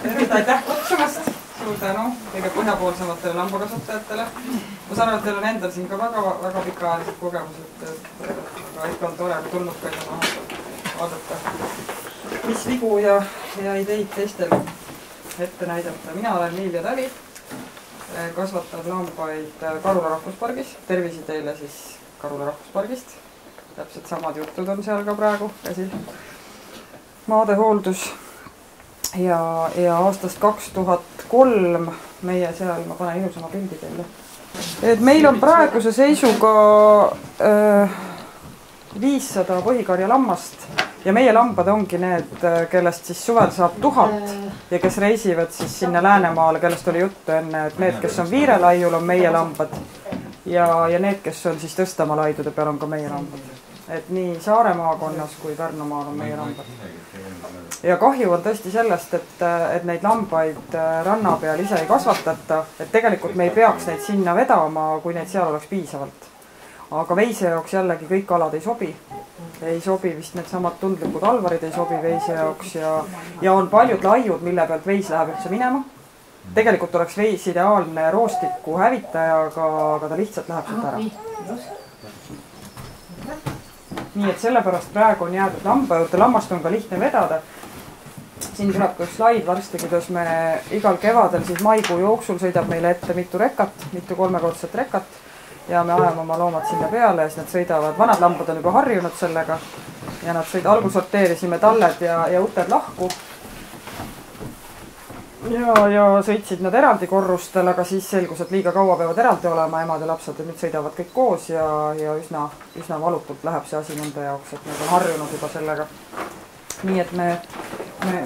Aitäh kutsumast, suur tänu kõige põhjapoolsematele lambakasvatajatele. Ma saan aru, et teil on endal siin ka väga pikaajalised kogemused, aga ikka on tore, kui tulnukaid on vaadata, mis vigu ja ideid teistel ette näidata. Mina olen Miilja Tali, kasvatan lambaid Karula rahvuspargis, tervisi teile siis Karula rahvuspargist. Täpselt samad jutud on seal ka praegu käsil. Maadehooldus ja aastast 2003 meie seal, ma panen ilusama pildi teile. Et meil on praeguse seisuga 500 põhikarja lammast ja meie lambad ongi need, kellest siis suvel saab 1000 ja kes reisivad siis sinna Läänemaale, kellest oli juttu enne, et need, kes on Viirelaiul, on meie lambad ja need, kes on siis Tõstamaa laidude peal, on ka meie lambad. Et nii Saare maakonnas kui Pärnumaal on meie lambad. Ja kahju on tõesti sellest, et neid lambaid ranna peal ise ei kasvatata, et tegelikult me ei peaks neid sinna vedama, kui neid seal oleks piisavalt. Aga veise jaoks jällegi kõik alad ei sobi. Ei sobi vist need samad tundlikud alvarid ei sobi veise jaoks ja on paljud laiud, mille pealt veis läheb üldse minema. Tegelikult oleks veis ideaalne roostiku hävitaja, aga ta lihtsalt läheb sealt ära. Nii et sellepärast praegu on jäädud lamba juurde, lammast on ka lihtne vedada. Siin tuleb ka slaid varsti, kuidas me igal kevadel siis maikuu jooksul sõidab meile ette mitu rekat, mitu kolmekordset rekat ja me ajame oma loomad sinna peale ja siis nad sõidavad. Vanad lambad on juba harjunud sellega ja nad algul sorteerisime talled ja uted lahku ja sõitsid nad eraldi korrustel, aga siis selgus, et liiga kaua peavad eraldi olema emad ja lapsed ja nüüd sõidavad kõik koos ja üsna valutult läheb see asi nende jaoks, et nad on harjunud juba sellega. Nii et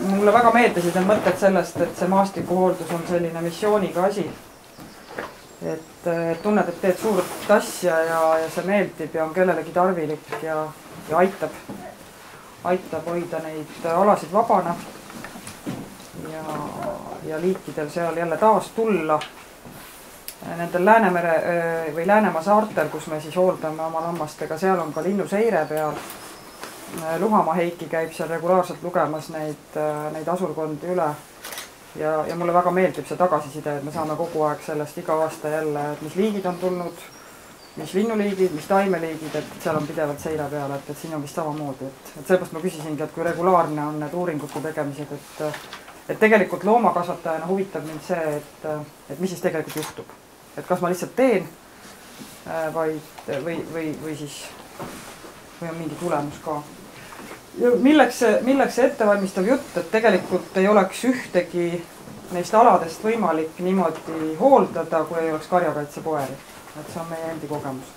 mulle väga meeldisid need mõtted sellest, et see maastikuhooldus on selline missiooniga asi. Et tunned, et teed suurt asja ja see meeldib ja on kellelegi tarvilik ja aitab hoida neid alasid vabana ja liikidel seal jälle taas tulla. Nendel Läänemere või Läänemaa saartel, kus me siis hooldame oma lammastega, seal on ka linnuseire peal. Luhamaa Heiki käib seal regulaarselt lugemas neid asulkondi üle ja mulle väga meeldib see tagasiside, et me saame kogu aeg sellest iga aasta jälle, et mis liigid on tulnud, mis linnuliigid, mis taimeliigid, et seal on pidevalt seire peal, et siin on vist samamoodi. Et sellepärast ma küsisingi, et kui regulaarne on need uuringute tegemised, et tegelikult loomakasvatajana huvitab mind see, et mis siis tegelikult juhtub. Et kas ma lihtsalt teen või siis või on mingi tulemus ka. Milleks see ettevalmistav jutt, et tegelikult ei oleks ühtegi neist aladest võimalik niimoodi hooldada, kui ei oleks karjakaitsekoeri. Et see on meie endi kogemus.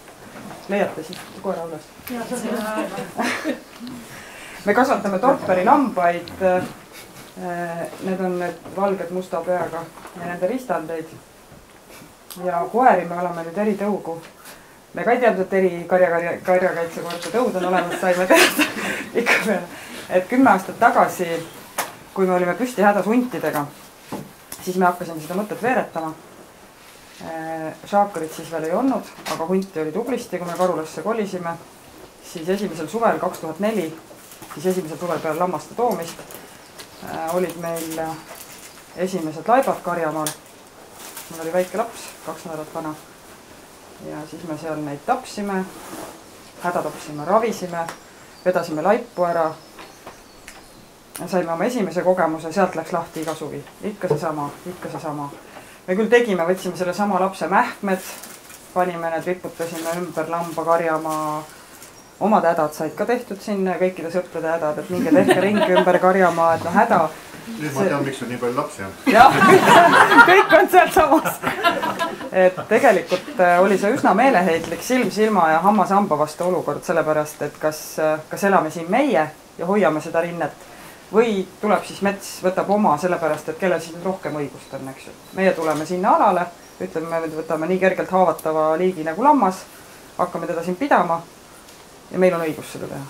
Leiate siit koera üles? Me kasvatame torperi lambaid. Need on need valged musta peaga ja nende ristandeid. Ja koeri me oleme nüüd eritõugu. Me ka ei teadnud, et eri karjakaitsekoerte tõud on olemas, saime teada ikka peale. Et 10 aastat tagasi, kui me olime püsti hädas huntidega, siis me hakkasime seda mõtet veeretama. Šaakarit siis veel ei olnud, aga hunti oli tublisti, kui me Karulasse kolisime. Siis esimesel suvel 2004, siis esimesel suvel peale lammaste toomist, olid meil esimesed laibad Karjamaal. Mul oli väike laps, 2 nädalat vana. Ja siis me seal neid tapsime, hädatapsime, ravisime, vedasime laipu ära. Saime oma esimese kogemuse, sealt läks lahti iga suvi. Ikka see sama. Me küll tegime, võtsime selle sama lapse mähkmed, panime need, riputasime ümber lamba Karjamaa. Omad hädad said ka tehtud sinna, kõikide sõprade hädad, et minge tehke ringi ümber Karjamaa, et häda. Nüüd ma tean, miks on nii palju lapsi on. Jah, kõik on seal samas. Et tegelikult oli see üsna meeleheitlik silm silma ja hammas hamba vastu olukord, sellepärast, et kas elame siin meie ja hoiame seda rinnet või tuleb siis mets, võtab oma, sellepärast, et kellel siis rohkem õigust on, eks ju. Meie tuleme sinna alale, ütleme, me võtame nii kergelt haavatava liigi nagu lammas, hakkame teda siin pidama ja meil on õigus seda teha.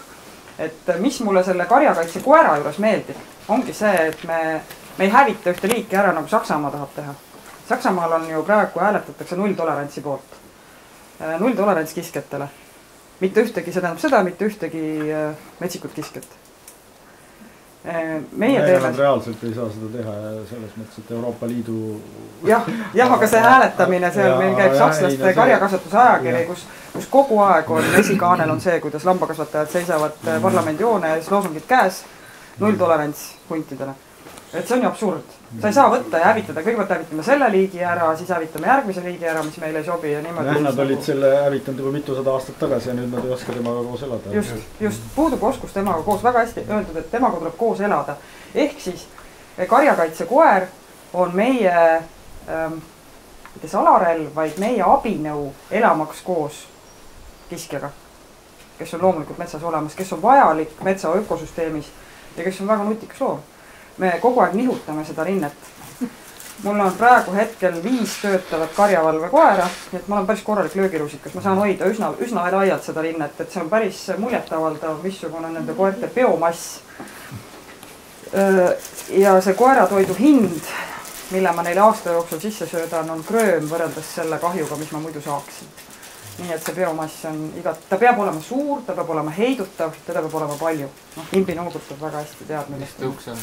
Et mis mulle selle karjakaitse koera juures meeldib, ongi see, et me ei hävita ühte liiki ära, nagu Saksamaa tahab teha. Saksamaal on ju praegu hääletatakse nulltolerantsi poolt. Nulltolerants kisketele. Mitte ühtegi, see tähendab seda, mitte ühtegi metsikut kisket. Meie teeme... reaalselt ei saa seda teha ja selles mõttes, et Euroopa Liidu... Jah, aga see hääletamine, seal meil käib sakslaste karjakasvatuse ajakiri, kus kogu aeg on esikaanel on see, kuidas lambakasvatajad seisavad parlamendi joone ja siis loosungid käes, nulltolerants huntidele. Et see on ju absurd. Sa ei saa võtta ja hävitada, kõigepealt hävitame selle liigi ära, siis hävitame järgmise liigi ära, mis meile ei sobi ja niimoodi... Nad olid selle hävitanud juba mitusada aastat tagasi ja nüüd nad ei oska temaga koos elada. Just, puudub oskus temaga koos, väga hästi öeldud, et temaga tuleb koos elada. Ehk siis karjakaitsekoer on meie, mitte salarelv, vaid meie abinõu elamaks koos kiskjaga, kes on loomulikult metsas olemas, kes on vajalik metsa ökosüsteemis ja kes on väga nutikas loom. Me kogu aeg nihutame seda rinnet. Mul on praegu hetkel 5 töötavat karjavalvekoera, nii et ma olen päris korralik löögirusikas. Ma saan hoida üsna laialt seda rinnet, et see on päris muljetavaldav, missugune on nende koerte biomass. Ja see koeratoidu hind, mille ma neile aasta jooksul sisse söödan, on krööm võrreldes selle kahjuga, mis ma muidu saaksin. Nii et see biomass on ta peab olema suur, ta peab olema heidutav, teda peab olema palju. Imbi noogutab väga hästi tead, millest tõuks on.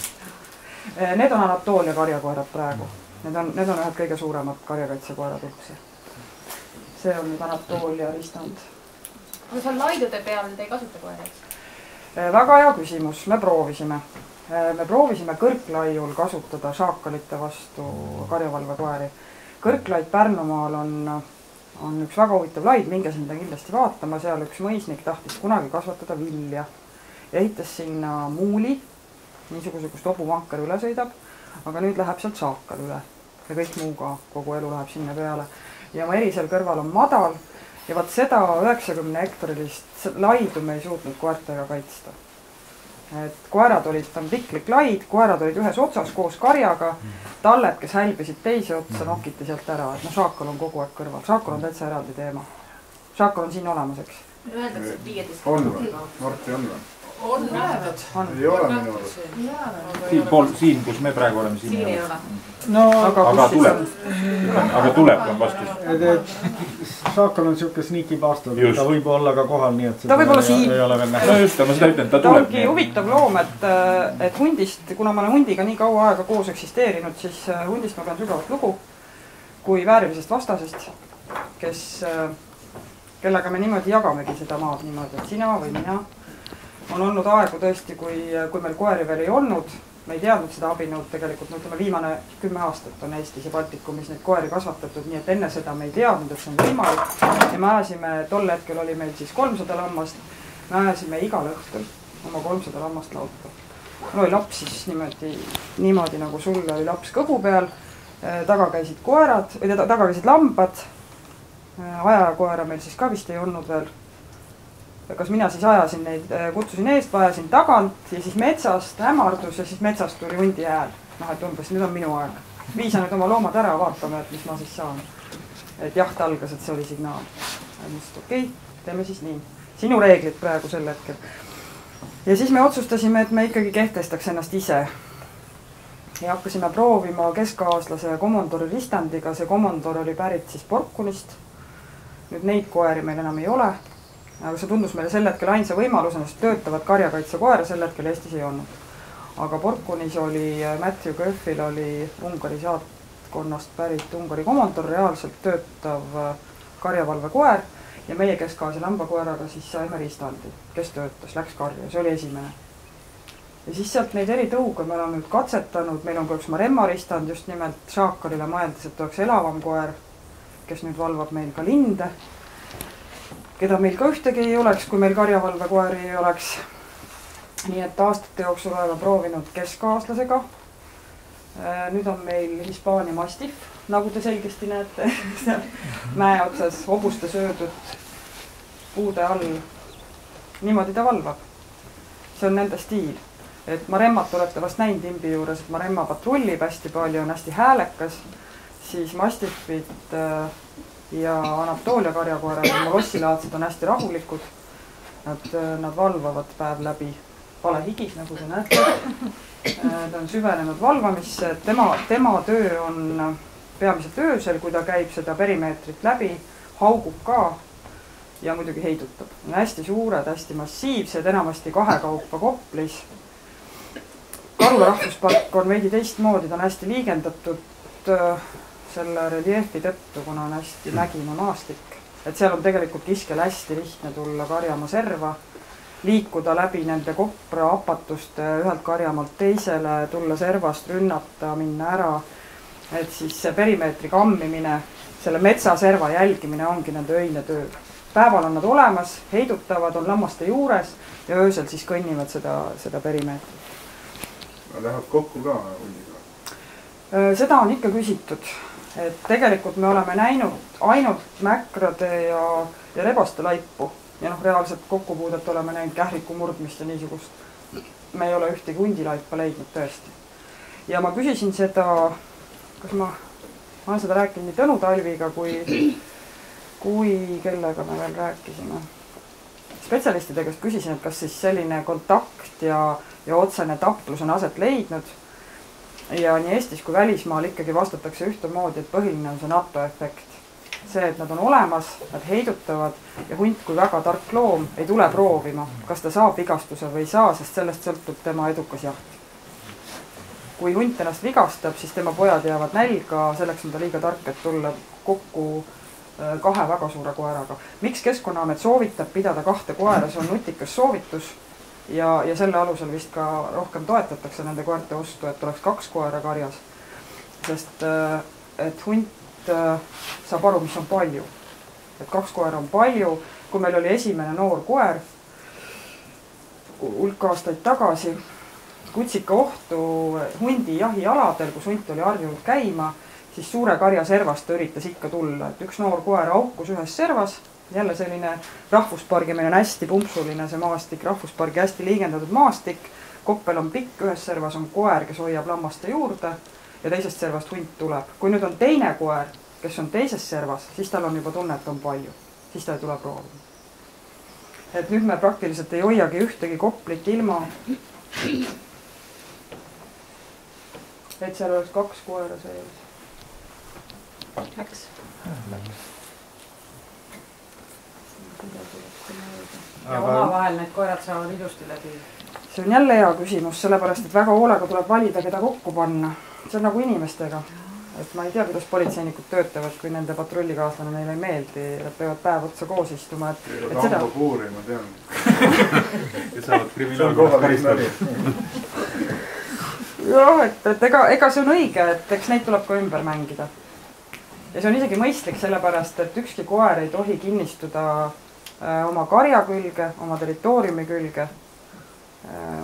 Need on Anatoolia karjakoerad praegu. Need on ühed kõige suuremad karjakaitsekoerad üldse. See on nüüd Anatoolia ristand. Aga seal laidude peal te ei kasuta koeraks? Väga hea küsimus. Me proovisime kõrklaiul kasutada šaakalite vastu karjavalvekoeri. Kõrklaid Pärnumaal on üks väga huvitav laid, minge sinna kindlasti vaatama. Seal üks mõisnik tahtis kunagi kasvatada vilja. Ehitas sinna muuli, niisuguse, kus tobuvankar üle sõidab, aga nüüd läheb sealt šaakal üle ja kõik muu ka, kogu elu läheb sinna peale. Ja ma eri seal kõrval on madal ja vaat seda 90 hektarilist laidu me ei suutnud koertega kaitsta. Et koerad olid, ta on piklik laid, koerad olid ühes otsas koos karjaga, talled, kes hälbisid teise otsa, nokiti sealt ära, et šaakal on kogu aeg kõrval. Šaakal on täitsa eraldi teema. Šaakal on siin olemas, eks? Öeldakse, et 15. On või? Marti on või? On näevad. Ei ole minu arust. Siin, kus me praegu oleme, siin ei ole. No, aga tuleb on vastus. Šaakal on siuke sneaky bastard, ta võib olla ka kohal, nii et ta võib olla siin. No just, ma seda ütlen, ta tuleb. Ta ongi huvitav loom, et hundist, kuna ma olen hundiga nii kaua aega koos eksisteerinud, siis hundist ma pean sügavat lugu kui väärilisest vastasest, kellega me niimoodi jagamegi seda maad niimoodi, et sina või mina. On olnud aegu tõesti, kui meil koeri veel ei olnud, me ei teadnud seda abinõud tegelikult, ütleme viimane 10 aastat on Eestis ja Baltikumis neid koeri kasvatatud, nii et enne seda me ei teadnud, et see on võimalik. Ja me ajasime, tol hetkel oli meil siis 300 lammast, me ajasime igal õhtul oma 300 lammast lauta. Mul oli laps siis niimoodi nagu sulle oli laps kõhu peal, taga käisid koerad, või taga käisid lambad, ajakoera meil siis ka vist ei olnud veel. Kas mina siis ajasin neid, kutsusin eest, ajasin tagant ja siis metsast hämardus ja siis metsast tuli hundi hääl. Et umbes, nüüd on minu aeg. Viisa nüüd oma loomad ära, vaatame, et mis ma siis saan. Et jaht algas, et see oli signaal. Okei, teeme siis nii. Sinu reeglid praegu sel hetkel. Ja siis me otsustasime, et me ikkagi kehtestaks ennast ise. Ja hakkasime proovima keskkaaslase Commodore ristandiga. See Commodore oli pärit siis Porkunist. Nüüd neid koeri meil enam ei ole. Aga see tundus meile sel hetkel ainsa võimalusena, sest töötavad karjakaitsekoera sel hetkel Eestis ei olnud. Aga Porkunis oli, Matthew Köffil oli Ungari saatkonnast pärit Ungari Commodore, reaalselt töötav karjavalvekoer ja meie Kesk-Aasia lambakoeraga siis saime ristandi, kes töötas, läks karja, see oli esimene. Ja siis sealt neid eri tõuga me oleme nüüd katsetanud, meil on ka üks Maremma ristand just nimelt šaakalile mõeldes, et oleks elavam koer, kes nüüd valvab meil ka linde, keda meil ka ühtegi ei oleks, kui meil karjavalvekoeri ei oleks. Nii et aastate jooksul oleme proovinud keskkaaslasega. Nüüd on meil Hispaania mastiff, nagu te selgesti näete, mäe otsas hobuste söödud puude all. Niimoodi ta valvab. See on nende stiil. Et Maremmat olete vast näinud imbi juures, et Maremma patrullib hästi palju, on hästi häälekas, siis mastiffid ja Anatoolia karjakoerad ja Molossilaadsed on hästi rahulikud. Nad valvavad päev läbi palehigis, nagu te näete. Ta on süvenenud valvamisse. Tema töö on peamiselt öösel, kui ta käib seda perimeetrit läbi, haugub ka ja muidugi heidutab. On hästi suured, hästi massiivsed, enamasti kahekaupa koplis. Karula rahvuspark on veidi teistmoodi, ta on hästi liigendatud selle reljeefi tõttu, kuna on hästi mägine maastik. Et seal on tegelikult kiskel hästi lihtne tulla Karjamaa serva, liikuda läbi nende kopra apatuste ühelt Karjamaalt teisele, tulla servast, rünnata, minna ära. Et siis see perimeetri kammimine, selle metsaserva jälgimine ongi nende öine töö. Päeval on nad olemas, heidutavad, on lammaste juures ja öösel siis kõnnivad seda perimeetrit. Läheb kokku ka hundiga? Seda on ikka küsitud, et tegelikult me oleme näinud ainult mäkrade ja rebaste laipu ja reaalselt kokkupuudet oleme näinud kähriku murdmist ja niisugust. Me ei ole ühtegi hundilaipa leidnud tõesti. Ja ma küsisin seda, kas ma olen seda rääkinud nii Tõnu Talviga kui kellega me veel rääkisime. Spetsialistide käest küsisin, et kas siis selline kontakt ja otsene taplus on aset leidnud. Ja nii Eestis kui välismaal ikkagi vastatakse ühtemoodi, et põhiline on see NATO efekt. See, et nad on olemas, nad heidutavad ja hunt kui väga tark loom ei tule proovima, kas ta saab vigastuse või ei saa, sest sellest sõltub tema edukas jaht. Kui hunt ennast vigastab, siis tema pojad jäävad nälga, selleks on ta liiga tark, et tulla kokku kahe väga suure koeraga. Miks Keskkonnaamet soovitab pidada 2 koera, see on nutikas soovitus ja selle alusel vist ka rohkem toetatakse nende koerte ostu, et oleks 2 koera karjas. Sest et hunt saab aru, mis on palju. Et 2 koera on palju. Kui meil oli esimene noor koer hulk aastaid tagasi, kutsika ohtu hundi jahialadel, kus hunt oli harjunud käima, siis suure karja servast ta üritas ikka tulla. Et üks noor koer aukus ühes servas, jälle selline rahvuspargi, meil on hästi pumpsuline see maastik, rahvuspargi hästi liigendatud maastik, koppel on pikk, ühes servas on koer, kes hoiab lammaste juurde ja teisest servast hunt tuleb. Kui nüüd on teine koer, kes on teises servas, siis tal on juba tunne, et on palju, siis ta ei tule proovima. Et nüüd me praktiliselt ei hoiagi ühtegi koplit ilma, et seal oleks 2 koera sees. Läks. Ja omavahel need koerad saavad ilusti läbi. See on jälle hea küsimus, sellepärast, et väga hoolega tuleb valida, keda kokku panna. See on nagu inimestega. Et ma ei tea, kuidas politseinikud töötavad, kui nende patrullikaaslane neile ei meeldi. Nad peavad päev otsa koos istuma. Et seda... puuri, ma tean. Ja saavad kriminaalkorras karistada. Jah, et ega see on õige, et eks neid tuleb ka ümber mängida. Ja see on isegi mõistlik sellepärast, et ükski koer ei tohi kinnistuda oma karja külge, oma territooriumi külge,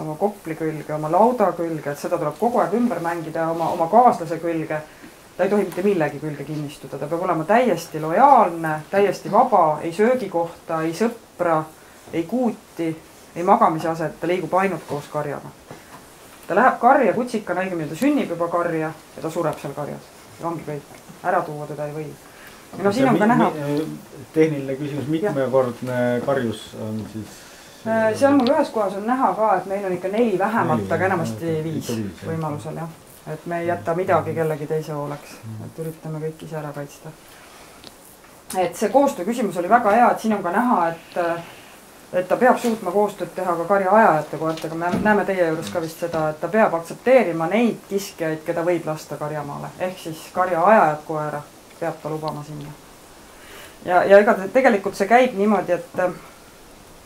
oma kopli külge, oma lauda külge, et seda tuleb kogu aeg ümber mängida oma kaaslase külge. Ta ei tohi mitte millegi külge kinnistuda, ta peab olema täiesti lojaalne, täiesti vaba, ei söögikohta, ei sõpra, ei kuuti, ei magamisaset, ta liigub ainult koos karjaga. Ta läheb karja kutsikana, õigemini ta sünnib juba karja ja ta sureb seal karjas. Ja ongi kõik. Ära tuua teda ei või. Ja no siin on ka näha... Tehniline küsimus, mitmekordne karjus on siis... Seal mul ühes kohas on näha ka, et meil on ikka 4 vähemalt, aga enamasti 5 võimalusel. Jah. Et me ei jäta midagi kellegi teise hooleks. Et üritame kõik ise ära kaitsta. Et see koostöö küsimus oli väga hea, et siin on ka näha, et ta peab suutma koostööd teha ka karja ajajate koertega. Me näeme teie juures ka vist seda, et ta peab aktsepteerima neid kiskjaid, keda võib lasta karjamaale. Ehk siis karja ajajad koera peab ta lubama sinna. Ja ega tegelikult see käib niimoodi, et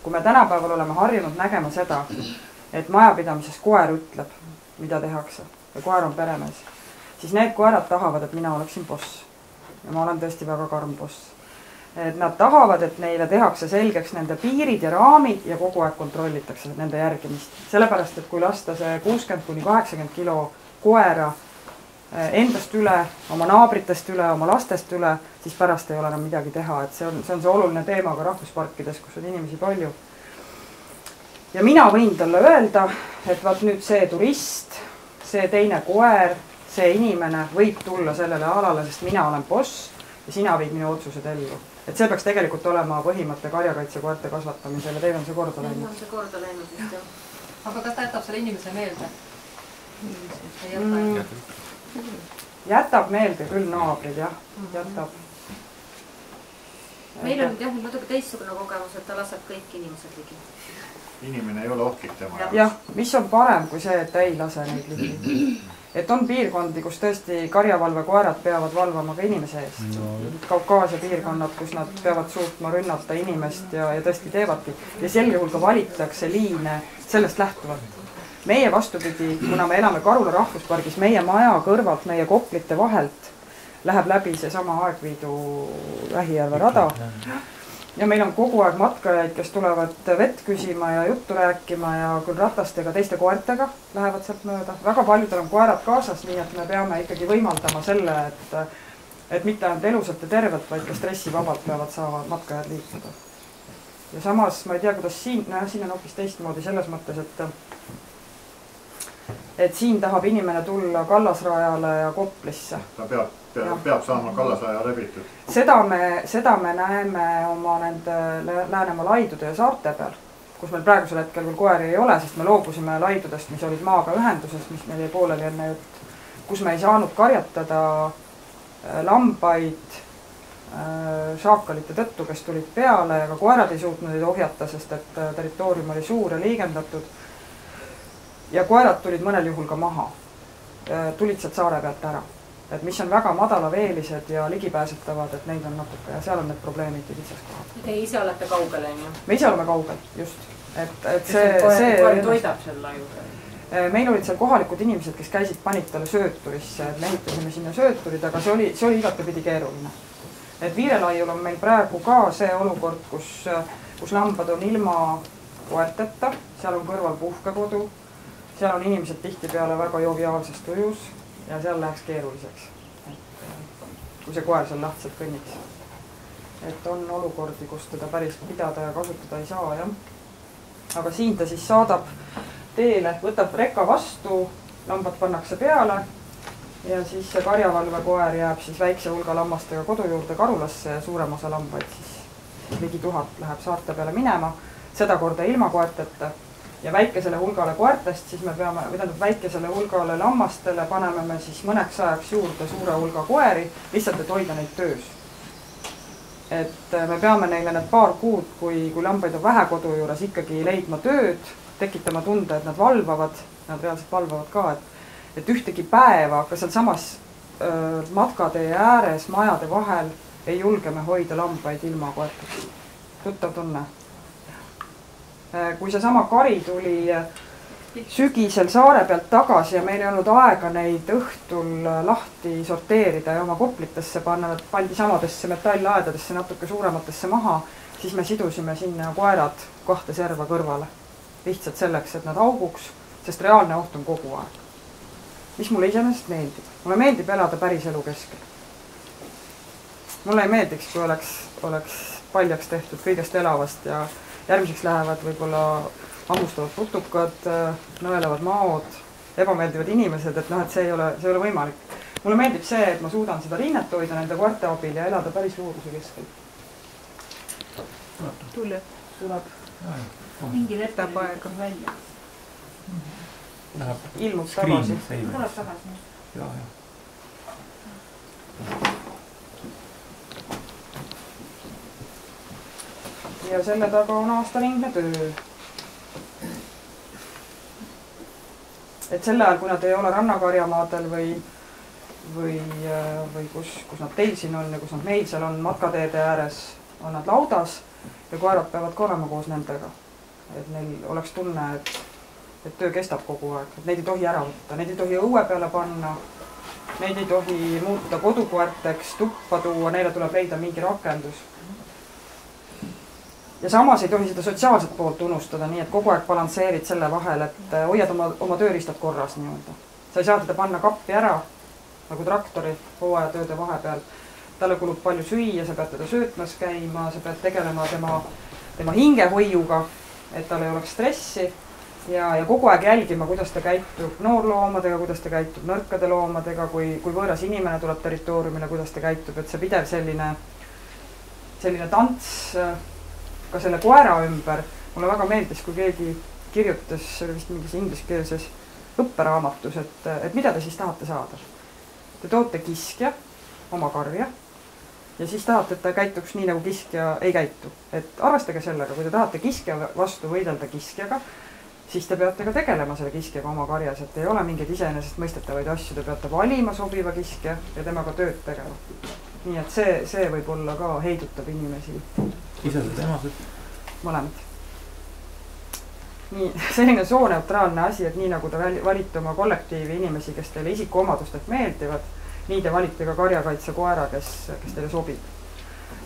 kui me tänapäeval oleme harjunud nägema seda, et majapidamises koer ütleb, mida tehakse ja koer on peremees, siis need koerad tahavad, et mina oleksin boss. Ja ma olen tõesti väga karm boss. Et nad tahavad, et neile tehakse selgeks nende piirid ja raamid ja kogu aeg kontrollitakse nende järgimist. Sellepärast, et kui lasta see 60–80 kilo koera endast üle, oma naabritest üle, oma lastest üle, siis pärast ei ole enam midagi teha. Et see on see oluline teema ka rahvusparkides, kus on inimesi palju. Ja mina võin talle öelda, et vaat nüüd see turist, see teine koer, see inimene võib tulla sellele alale, sest mina olen boss ja sina viid minu otsused ellu. Et see peaks tegelikult olema põhimõtte karjakaitsekoerte kasvatamisel ja teil on see korda läinud. On see korda läinud vist, jah. Aga kas ta jätab selle inimese meelde? Jätab meelde küll naabrid, jah. Jätab. Meil on jah natuke teistsugune kogemus, et ta laseb kõik inimesed ligi. inimene ei ole ohtlik tema jaoks. jah, mis on parem kui see, et ei lase neid ligi. Et on piirkondi, kus tõesti karjavalvekoerad peavad valvama ka inimese eest. Kaukaasia piirkonnad, kus nad peavad suutma rünnata inimest ja tõesti teevadki. Ja sel juhul ka valitakse liine sellest lähtuvalt. Meie vastupidi, kuna me elame Karula rahvuspargis, meie maja kõrvalt, meie koplite vahelt läheb läbi see sama Aegviidu Vähijärve rada. Ja meil on kogu aeg matkajaid, kes tulevad vett küsima ja juttu rääkima ja küll ratastega, teiste koertega lähevad sealt mööda. Väga paljudel on koerad kaasas, nii et me peame ikkagi võimaldama selle, et mitte ainult elusalt ja tervelt, vaid ka stressivabalt peavad saavad matkajad liikuda. Ja samas, ma ei tea, kuidas siin on hoopis teistmoodi selles mõttes, et siin tahab inimene tulla Kallasrajale ja Koplisse. Ta peab saama Kallasraja läbitud. Seda me näeme oma nende Läänemaa laidude ja saarte peal, kus meil praegusel hetkel küll koeri ei ole, sest me loobusime laidudest, mis olid maaga ühenduses, mis meil jäi pooleli enne jutt, kus me ei saanud karjatada lambaid šaakalite tõttu, kes tulid peale ja ka koerad ei suutnud neid ohjata, sest et territoorium oli suur ja liigendatud. Ja koerad tulid mõnel juhul ka maha. Tulid sealt saare pealt ära. Et mis on väga madalaveelised ja ligipääsetavad, et neid on natuke ja seal on need probleemid ja kitsaskohad. Te ise olete kaugel, on ju? Me ise oleme kaugel, just. Koer toidab seal laiuga? Meil olid seal kohalikud inimesed, kes käisid, panid talle sööturisse, et me ehitasime sinna sööturid, aga see oli igatepidi keeruline. Et Viirelaiul on meil praegu ka see olukord, kus lambad on ilma koerteta, seal on kõrval puhkekodu, seal on inimesed tihtipeale väga joviaalses tujus ja seal läheks keeruliseks, kui see koer seal lahtselt kõnniks. Et on olukordi, kus teda päris pidada ja kasutada ei saa, jah. Aga siin ta siis saadab teele, võtab reka vastu, lambad pannakse peale ja siis see karjavalvekoer jääb siis väikse hulga lammastega kodu juurde Karulasse ja suurem osa lambaid siis ligi 1000 läheb saarte peale minema, seda korda ilma koerteta. Ja väikesele hulgale koertest, siis me peame, väikesele hulgale lammastele paneme me siis mõneks ajaks juurde suure hulga koeri, lihtsalt et hoida neid töös. Et me peame neile need paar kuud, kui lambaid on vähe kodu juures, ikkagi leidma tööd, tekitama tunde, et nad valvavad, nad reaalselt valvavad ka, et ühtegi päeva, ka seal samas matkatee ääres, majade vahel ei julge me hoida lambaid ilma koertest. Tuttav tunne. Kui see sama kari tuli sügisel saare pealt tagasi ja meil ei olnud aega neid õhtul lahti sorteerida ja oma koplitesse panna, pandi samadesse metallaedadesse natuke suurematesse maha, siis me sidusime sinna koerad 2 serva kõrvale. Lihtsalt selleks, et nad auguks, sest reaalne oht on kogu aeg. Mis mulle iseenesest meeldib. Mulle meeldib elada päris elu keskel. Mulle ei meeldiks, kui oleks paljaks tehtud kõigest elavast ja järgmiseks lähevad võib-olla hammustavad putukad, nõelevad maod, ebameeldivad inimesed, et see ei ole võimalik. Mulle meeldib see, et ma suudan seda rinnet hoida nende koerte abil ja elada päris looduse keskel. Tuleb. Mingi võtab aega välja. Ilmub tagasi. Tuleb tagasi. Ja. Ja selle taga on aastaringne töö. Et selle ajal, kui nad ei ole rannakarjamaadel või kus nad teil siin on ja kus nad meil seal on matkateede ääres, on nad laudas ja koerad peavad ka olema koos nendega. Et neil oleks tunne, et töö kestab kogu aeg. Et neid ei tohi ära võtta, neid ei tohi õue peale panna, neid ei tohi muuta kodukoerteks, tuppa tuua, neile tuleb leida mingi rakendus. Ja samas ei tohi seda sotsiaalset poolt unustada, nii et kogu aeg balansseerid selle vahel, et hoiad oma tööriistad korras nii-öelda. Sa ei saa teda panna kappi ära, nagu traktori hooajatööde vahepeal. Talle kulub palju süüa, sa pead teda söötmas käima, sa pead tegelema tema hingehoiuga, et tal ei oleks stressi ja kogu aeg jälgima, kuidas ta käitub noorloomadega, kuidas ta käitub nõrkade loomadega, kui võõras inimene tuleb territooriumile, kuidas ta käitub, et see pidev selline tants ka selle koera ümber. Mulle väga meeldis, kui keegi kirjutas, see oli vist mingis ingliskeelses õpperaamatus, et mida te siis tahate saada. Te toote kiskja, oma karja ja siis tahate, et ta käituks nii, nagu kiskja ei käitu. Et arvestage sellega, kui te tahate kiskja vastu võidelda kiskjaga, siis te peate ka tegelema selle kiskjaga oma karjas, et ei ole mingeid iseenesestmõistetavaid asju, te peate valima sobiva kiskja ja temaga tööd tegema. Nii et see võib olla ka heidutab inimesi. Isased, emased? Mõlemad. Nii, selline sooneutraalne asi, et nii nagu te valite oma kollektiivi inimesi, kes teile isikuomadustelt meeldivad, nii te valite ka karjakaitse koera, kes teile sobib.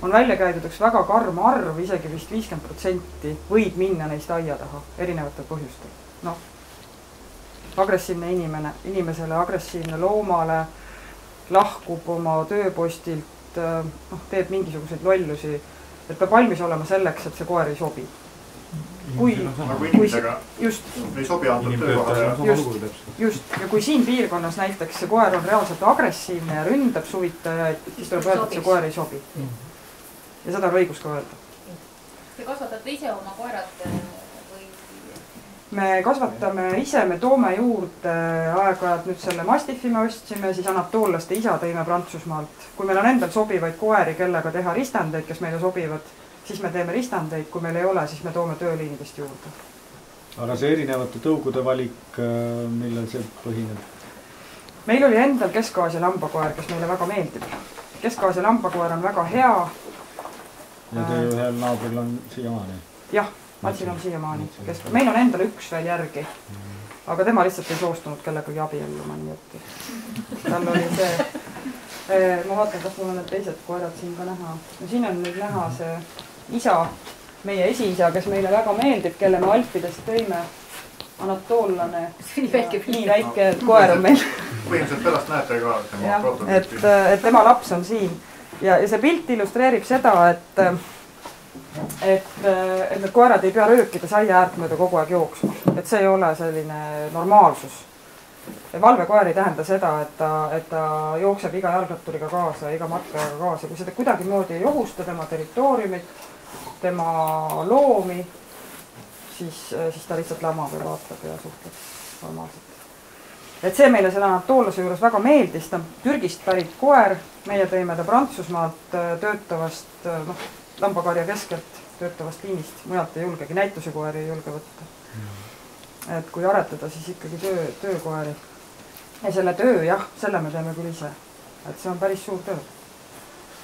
On välja käidud üks väga karm arv, isegi vist 50% võib minna neist aia taha erinevatel põhjustel. No, agressiivne inimesele, agressiivne loomale, lahkub oma tööpostilt, teeb mingisuguseid lollusi, et peab valmis olema selleks, et see koer ei sobi. Nagu inimesega ei sobi antud töökohale. Just, ja kui siin piirkonnas näiteks see koer on reaalselt agressiivne ja ründab suvitajaid, siis tuleb öelda, et see koer ei sobi. Ja seda on õigus ka öelda. Te kasvatate ise oma koerad või? Me kasvatame ise, me toome juurde aeg-ajalt nüüd selle Mastiffi me ostsime, siis Anatollaste isa tõime Prantsusmaalt. Kui meil on endal sobivaid koeri, kellega teha ristandeid, kes meile sobivad, siis me teeme ristandeid, kui meil ei ole, siis me toome tööliinidest juurde. Aga see erinevate tõugude valik, millel see põhineb? Meil oli endal Kesk-Aasia lambakoer, kes meile väga meeldib. Kesk-Aasia lambakoer on väga hea. Ja teie ühel naabril on siiamaani? Jah, Matsil on siiamaani. Meil on endal üks veel järgi. Aga tema lihtsalt ei soostunud kellegagi abielluma, nii et tal oli see... Ma vaatan, kas mul on need teised koerad siin ka näha. No siin on nüüd näha see isa, meie esiisa, kes meile väga meeldib, kelle me Alpidest tõime. Anatollane. Nii väike koer on meil. Põhimõtteliselt pärast näete ka tema prototüüpi. Et tema laps on siin. Ja see pilt illustreerib seda, et need koerad ei pea röökides aia äärt mööda kogu aeg jooksma. Et see ei ole selline normaalsus. Valvekoer ei tähenda seda, et ta jookseb iga jalgratturiga kaasa, iga matkajaga kaasa. Kui seda kuidagi moodi ei ohusta tema territooriumit, tema loomi, siis ta lihtsalt lamab ja vaatab ja suhtleb normaalselt. Et see meile selle Anatollase juures väga meeldis, ta on Türgist pärit koer, meie tõime ta Prantsusmaalt töötavast, lambakarja keskelt töötavast liinist, mujalt ei julgegi, näituse koeri ei julge võtta. Et kui aretada, siis ikkagi töökoeri. Ja selle töö, jah, selle me teeme küll ise. Et see on päris suur töö.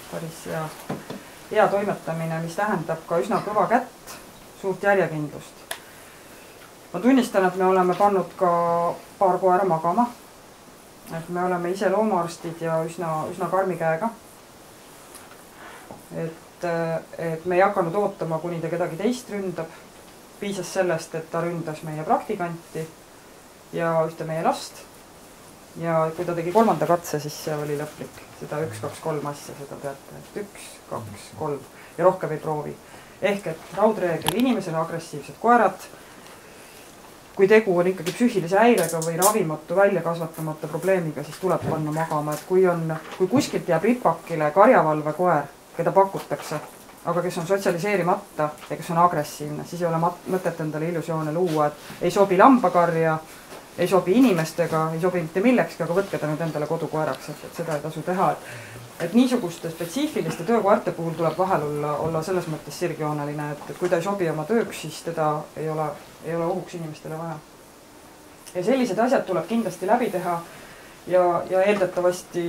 Päris hea toimetamine, mis tähendab ka üsna kõva kätt, suurt järjekindlust. Ma tunnistan, et me oleme pannud ka paar koera magama. Et me oleme ise loomaarstid ja üsna karmi käega. Et me ei hakanud ootama, kuni ta kedagi teist ründab. Piisas sellest, et ta ründas meie praktikanti ja ühte meie last. Ja kui ta tegi 3. katse, siis see oli lõplik. Seda 1, 2, 3 asja, seda teate. 1, 2, 3 ja rohkem ei proovi. Ehk et raudreegel inimesele agressiivsed koerad, kui tegu on ikkagi psüühilise häirega või ravimatu välja kasvatamata probleemiga, siis tuleb panna magama. Et kui kuskilt jääb ripakile karjavalve koer, keda pakutakse, aga kes on sotsialiseerimata ja kes on agressiivne, siis ei ole mõtet endale illusioone luua, et ei sobi lambakarja, ei sobi inimestega, ei sobi mitte millekski, aga võtke ta nüüd endale kodukoeraks, et seda ei tasu teha. Et niisuguste spetsiifiliste töökoerte puhul tuleb vahel olla selles mõttes sirgjooneline, et kui ta ei sobi oma tööks, siis teda ei ole ohuks inimestele vaja. Ja sellised asjad tuleb kindlasti läbi teha ja eeldatavasti,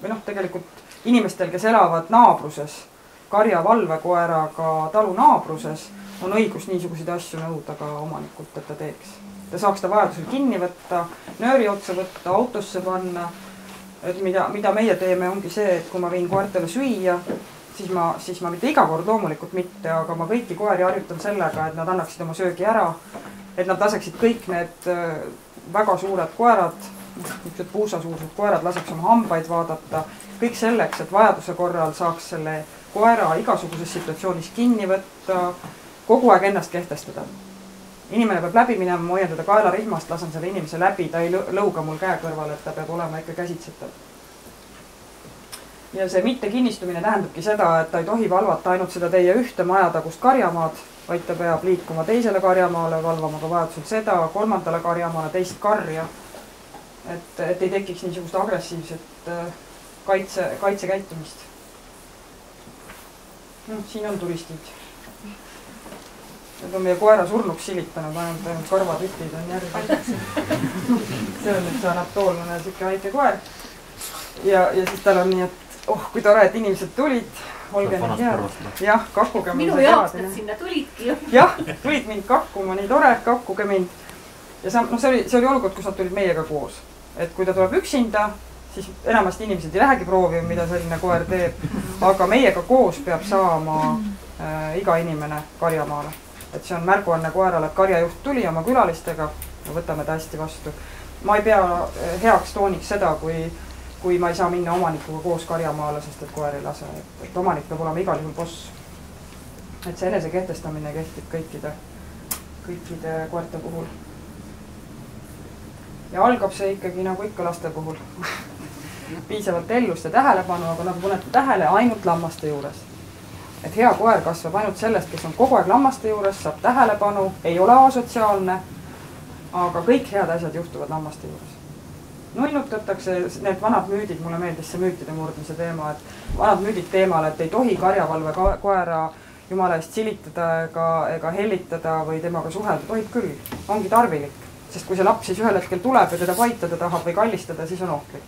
või tegelikult inimestel, kes elavad naabruses, karja valvekoeraga talu naabruses, on õigus niisuguseid asju nõuda ka omanikult, et ta teeks. Ta saaks ta vajadusel kinni võtta, nööri otsa võtta, autosse panna. Et mida meie teeme ongi see, et kui ma viin koertele süüa, siis ma mitte iga kord loomulikult mitte, aga ma kõiki koeri harjutan sellega, et nad annaksid oma söögi ära, et nad laseksid kõik need väga suured koerad, niisugused puusasuursed koerad, laseks oma hambaid vaadata, kõik selleks, et vajaduse korral saaks selle koera igasuguses situatsioonis kinni võtta, kogu aeg ennast kehtestada. Inimene peab läbi minema, ma hoian teda kaelarihmast, lasen selle inimese läbi, ta ei lõuga mul käe kõrval, et ta peab olema ikka käsitsetav. Ja see mitte kinnistumine tähendabki seda, et ta ei tohi valvata ainult seda teie ühte majatagust karjamaad, vaid ta peab liikuma teisele karjamaale, valvama ka vajadusel seda, 3. karjamaale, teist karja. Et ei tekiks niisugust agressiivset kaitsekäitumist. Siin on turistid. Need on meie koera surnuks silitanud, ainult karvatütid on järgi. See on nüüd see anatoolne siuke väike koer. Ja siis tal on nii, et kui tore, et inimesed tulid. Olge nii head. Jah, kakkuge mind. Minu jaoks nad sinna tulidki. Jah, tulid mind kakkuma, nii tore, kakkuge mind. Ja see oli olukord, kus nad tulid meiega koos. Et kui ta tuleb üksinda, siis enamasti inimesed ei lähegi proovima, mida selline koer teeb. Aga meiega koos peab saama iga inimene karjamaale. Et see on märguanne koerale, et karjajuht tuli oma külalistega ja võtame ta hästi vastu. Ma ei pea heaks tooniks seda, kui ma ei saa minna omanikuga koos karjamaale, sest et koer ei lase. Et omanik peab olema igal juhul boss. Et see enese kehtestamine kehtib kõikide koerte puhul. Ja algab see ikkagi nagu ikka laste puhul. Piisavalt ellust ja tähelepanu, aga nagu panete tähele ainult lammaste juures. Et hea koer kasvab ainult sellest, kes on kogu aeg lammaste juures, saab tähelepanu, ei ole asotsiaalne, aga kõik head asjad juhtuvad lammaste juures. Nunnutatakse need vanad müüdid, mulle meeldis see müütide murdmise teema, et vanad müüdid teemal, et ei tohi karjavalve koera jumala eest silitada ega hellitada või temaga suhelda, tohib küll, ongi tarvilik. Sest kui see laps siis ühel hetkel tuleb ja teda paitada tahab või kallistada, siis on ohtlik.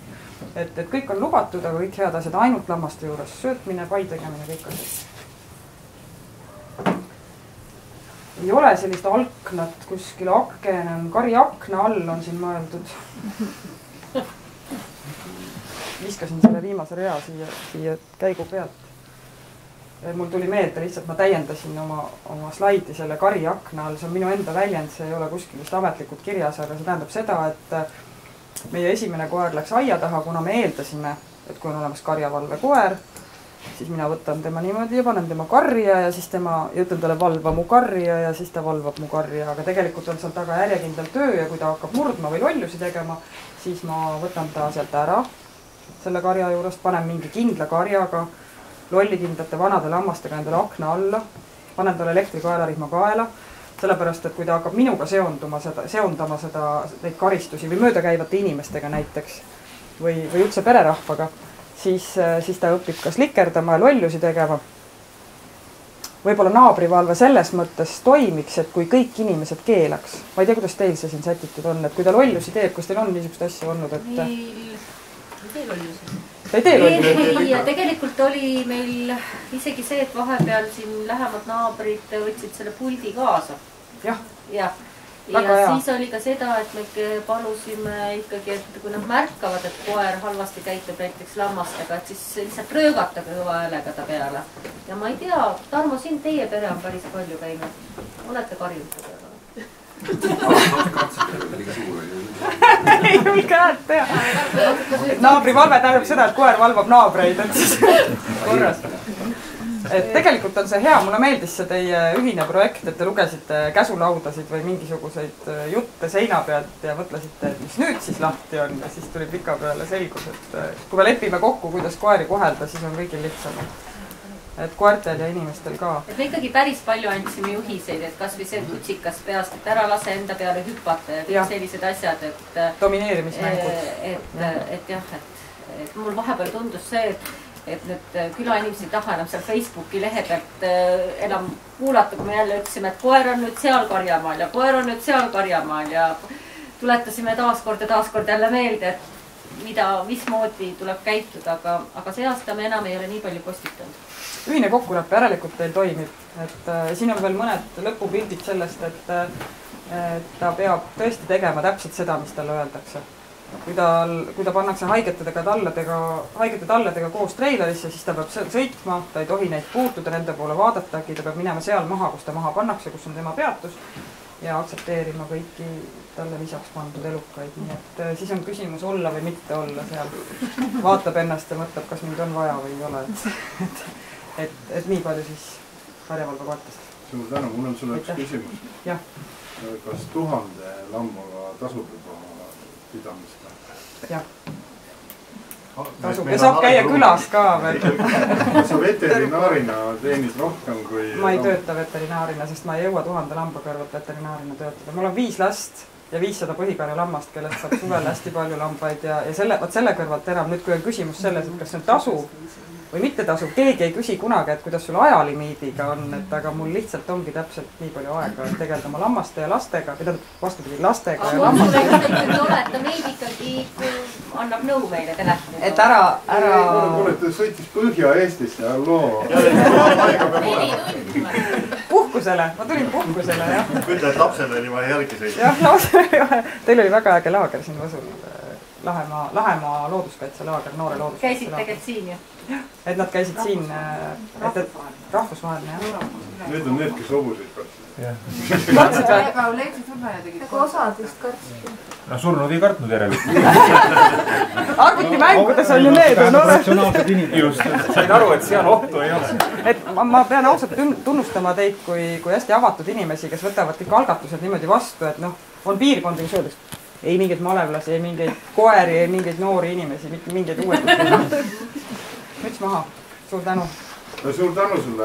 Et kõik on lubatud, aga kõik head asjad ainult lammaste juures. Söötmine, pai tegemine, kõik asjad. Ei ole sellist alknat kuskil aken, kari akna all on siin mõeldud. Viskasin selle viimase rea siia käigu pealt. Mul tuli meelde, lihtsalt ma täiendasin oma slaidi selle kari akna all. See on minu enda väljend, see ei ole kuskil just ametlikult kirjas, aga see tähendab seda, et meie esimene koer läks aia taha, kuna me eeldasime, et kui on olemas karjavalve koer, siis mina võtan tema niimoodi ja panen tema karja ja siis ja ütlen talle valva mu karja ja siis ta valvab mu karja. Aga tegelikult on seal taga järjekindel töö ja kui ta hakkab murdma või lollusi tegema, siis ma võtan ta sealt ära selle karja juurest, panen mingi kindla karjaga, lollikindlate vanade lammastega endale akna alla, panen talle elektrikaelarihma kaela, sellepärast, et kui ta hakkab minuga seondama neid karistusi või möödakäivate inimestega näiteks või üldse pererahvaga, siis ta õpib kas likerdama ja lollusi tegema. Võib-olla naabrivalve selles mõttes toimiks, et kui kõik inimesed keelaks. Ma ei tea, kuidas teil see siin sätitud on, et kui ta lollusi teeb, kas teil on niisugust asja olnud, et... Ei tee lollusi. Ta ei tee lollusi? Ei, ja tegelikult oli meil isegi see, et vahepeal siin lähemad naabrid võtsid selle puldi kaasa. Jah. Ja siis oli ka seda, et me palusime ikkagi, et kui nad märkavad, et koer halvasti käitub näiteks lammastega, et siis lihtsalt röögata kõva häälega ta peale. Ja ma ei tea, Tarmo, siin teie pere on päris palju käinud. Olete karjunud ta peale? Ei julge häält teha. Naabrivalve tähendab seda, et koer valvab naabreid, et siis korras. Et tegelikult on see hea, mulle meeldis see teie ühine projekt, et te lugesite käsulaudasid või mingisuguseid jutte seina pealt ja mõtlesite, et mis nüüd siis lahti on ja siis tuli pika peale selgus, et kui me lepime kokku, kuidas koeri kohelda, siis on kõigil lihtsam. Et koertel ja inimestel ka. Et me ikkagi päris palju andsime juhiseid, et kas või see kutsikas peast, et ära lase enda peale hüpata ja kõik sellised asjad, et... Domineerimismängud. Et jah, et mul vahepeal tundus see, et need külainimesed ei taha enam seal Facebooki lehe pealt enam kuulata, kui me jälle ütlesime, et koer on nüüd seal karjamaal ja koer on nüüd seal karjamaal ja tuletasime taaskord jälle meelde, et mismoodi tuleb käituda, aga see aasta me enam ei ole nii palju postitanud. Ühine kokkulepe järelikult teil toimib, et siin on veel mõned lõpupildid sellest, et ta peab tõesti tegema täpselt seda, mis talle öeldakse. Kui ta pannakse haigete talledega koos treilerisse, siis ta peab sõitma, ta ei tohi neid puutuda, nende poole vaadatagi, ta peab minema seal maha, kus ta maha pannakse, kus on tema peatus ja aktsepteerima kõiki talle lisaks pandud elukaid. Nii et siis on küsimus olla või mitte olla seal. Vaatab ennast ja mõtleb, kas mind on vaja või ei ole. Et nii palju siis karjavalve koertest. Suur tänu, mul on sulle üks küsimus. Jah. Kas 1000 lambaga tasub juba pidamist? Jah. Tasub ja saab käia külas ka veel. Sa veterinaarina teenid rohkem kui... Ma ei tööta veterinaarina, sest ma ei jõua 1000 lambakõrvat veterinaarina töötada. Mul on 5 last ja 500 põhikarja lammast, kellest saab suvel hästi palju lambaid ja selle kõrvalt enam. Nüüd kui on küsimus selles, et kas see tasub, või mittetasuv, keegi ei küsi kunagi, et kuidas sul ajalimiidiga on, et aga mul lihtsalt ongi täpselt nii palju aega, et tegeleda oma lammaste ja lastega, või tähendab vastupidi, lastega ja lammastega. Aga ikkagi olete meid ikkagi, annab nõu meile telefoni. Et ära... Kuule, ta sõitis Põhja-Eestisse, halloo. Puhkusele, ma tulin puhkusele, jah. Ütle, et lapsel oli vaja jälgi sõita. Jah, teil oli väga äge laager siin Võsul. Lahemaa looduskaitselaager, noore looduskaitselaager. Käisid tegelikult siin ju? Et nad käisid siin, et rahvusvaheline, jah. Need on need, kes hobuseid kartsid. Kartsid või? Aga Leksi surnaja tegid. Aga osad vist kartsid. No surnud ei kartnud järelikult. Arvutimängudes on ju need. Ratsionaalsed inimesed. Just, sain aru, et seal ohtu ei ole. Et ma pean ausalt tunnustama teid kui hästi avatud inimesi, kes võtavad kõik algatused niimoodi vastu, et noh, on piirkondi, kus öeldakse, ei mingeid malevlasi, ei mingeid koeri, ei mingeid noori inimesi, mitte mingeid uuendusi. Müts maha. Suur tänu. Suur tänu sulle.